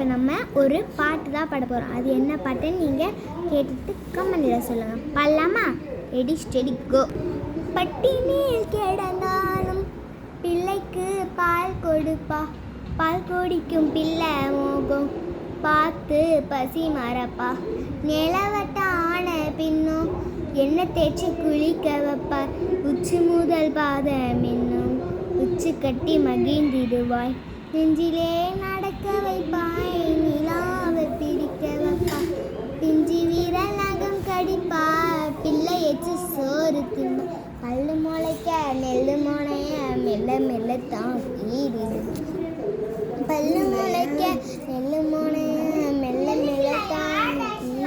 இப்போ நம்ம ஒரு பாட்டு தான் பாட போகிறோம். அது என்ன பாட்டுன்னு நீங்கள் கேட்டுட்டு கமெண்டில் சொல்லுங்கள். பாடலாமா? ரெடி ஸ்டெடி கோ. பட்டினியில் கிடந்தாலும் பிள்ளைக்கு பால் கொடுப்பா, பால் குடிக்கும் பிள்ளை மோகம் பார்த்து பசி மறப்பா, நிலவட்டான பின்னும் எண்ணெய் தேய்ச்சி குளிக்க வைப்பார், உச்சி முதல் பாதம் இன்னும் உச்சி கட்டி மகிழ்ந்திடுவாய், நெஞ்சிலே நடக்க வைப்பாய், நிலாவை பிடிக்க வைப்பார், பிஞ்சி வீரல் நகம் கடிப்பார், பிள்ளை எச்சு சோறு திம்ப, கல்லு முளைக்க நெல்லு முனைய மெல்ல மெல்ல தான் ஈடிடுவார், பல்லு முளைக்க நெல்லு முனைய மெல்ல மெல்ல தான்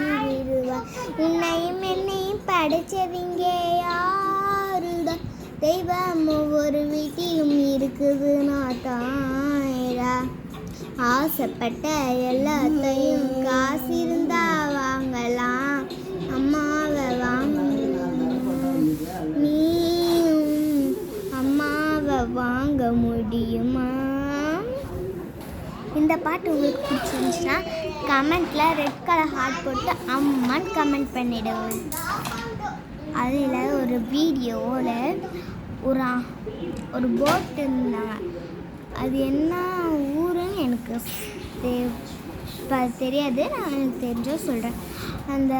ஈடிடுவார், உன்னையும் என்னையும் படைச்சவிங்க யாருடா, தெய்வம் ஒவ்வொரு வீட்டிலும் இருக்குதுன்னா தாயரா, ஆசைப்பட்ட எல்லாத்தையும் காசு இருந்தா வாங்கலாம், அம்மாவை வாங்கணும், நீயும் அம்மாவை வாங்க முடியுமா? இந்த பாட்டு உங்களுக்கு பிடிச்சிருந்துச்சுன்னா கமெண்ட்டில் ரெட் கலர் ஹார்ட் போட்டு அம்மான்னு கமெண்ட் பண்ணிவிடுவேன். அதில் ஒரு வீடியோவில் ஒரு போட் இருந்தாங்க. அது என்ன ஊருன்னு எனக்கு தெரியாது, நான் எனக்கு தெரிஞ்ச சொல்கிறேன். அந்த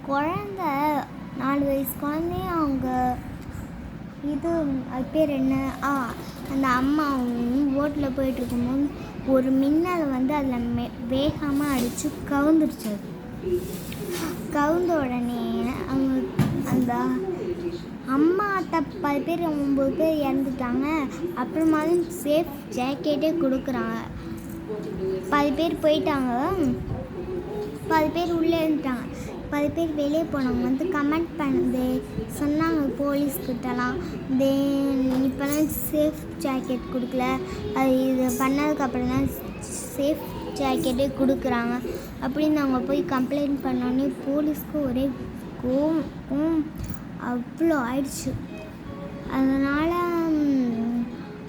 குழந்த 4 வயசு குழந்தைய அவங்க அது பேர் என்ன, அந்த அம்மாவும் போட்டில் போயிட்டுருக்கும்போது ஒரு மின்னல் வந்து அதில் வேகமாக அடித்து கவுந்துருச்சு. கவுந்த உடனே அவங்க அந்த அம்மா அத்தை 10 பேர் 9 பேர் இறந்துட்டாங்க. அப்புறமா சேஃப் ஜாக்கெட்டே கொடுக்குறாங்க. 10 பேர் போயிட்டாங்க, 10 பேர் உள்ளே இருந்துட்டாங்க. 10 பேர் வெளியே போனவங்க வந்து கமெண்ட் பண்ணுது சொன்னாங்க போலீஸ்கிட்டலாம், இப்போ தான் சேஃப் ஜாக்கெட் கொடுக்கல, அது இது பண்ணதுக்கப்புறம் தான் சேஃப் ஜாக்கெட்டே கொடுக்குறாங்க அப்படின்னு அவங்க போய் கம்ப்ளைண்ட் பண்ணோன்னே போலீஸ்க்கு ஒரே கோவம் அவ்வளோ ஆயிடுச்சு. அதனால்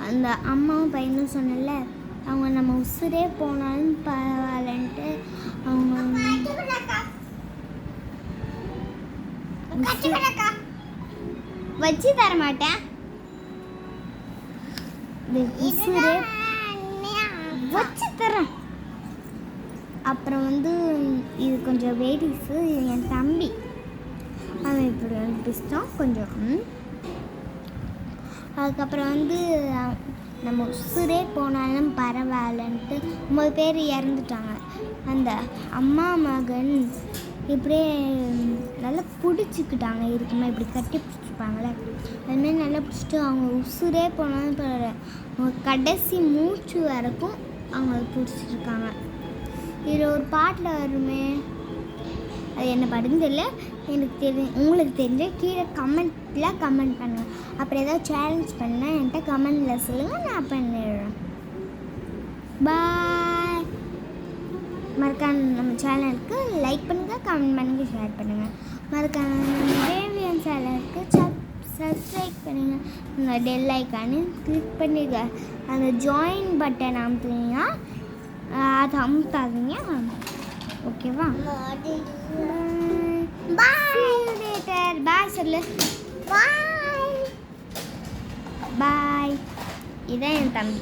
அந்த அம்மாவும் பையனும் சொன்னல, அவங்க நம்ம உசுரே போனாலும் பரவாயில்லன்ட்டு அவங்க வச்சு தர மாட்டேன், உசுரே வச்சு தரேன். அப்புறம் வந்து இது கொஞ்சம் வேடிஸு, என் தம்பி அவன் இப்படி வந்து பிஸ்தான் கொஞ்சம். அதுக்கப்புறம் வந்து நம்ம உசுரே போனாலும் பரவாயில்லன்ட்டு 9 பேர் இறந்துட்டாங்க. அந்த அம்மா மகன் இப்படியே நல்லா பிடிச்சிக்கிட்டாங்க, இருக்குமா இப்படி கட்டி பிடிச்சிப்பாங்களே அதுமாரி நல்லா பிடிச்சிட்டு அவங்க உசுரே போனாலும் பரவாயில்ல, அவங்க கடைசி மூச்சு வரைக்கும் அவங்க பிடிச்சிருக்காங்க. இதில் ஒரு பாட்டில் வருமே, அது என்ன பாட்டுன்னு தெரியல, எனக்கு உங்களுக்கு தெரிஞ்ச கீழே கமெண்ட்டில் கமெண்ட் பண்ணுங்கள். அப்புறம் ஏதாவது சேலஞ்ச் பண்ணால் என்கிட்ட கமெண்டில் சொல்லுங்கள், நான் பண்ணிடுறேன். பாய். மறக்காம நம்ம சேனலுக்கு லைக் பண்ணுங்கள், கமெண்ட் பண்ணுங்கள், ஷேர் பண்ணுங்கள். மறக்காம ரேவியன் சேனலுக்கு சப்ஸ்கிரைப் பண்ணுங்கள். இந்த பெல் ஐக்கானு கிளிக் பண்ணிடுங்க. அந்த ஜாயின் பட்டன் அமுத்துனீங்கன்னா அதை அமுத்தாதீங்க, ஓகேவா? பாய் சொல்லு. பாய். இதான் என் தம்பி.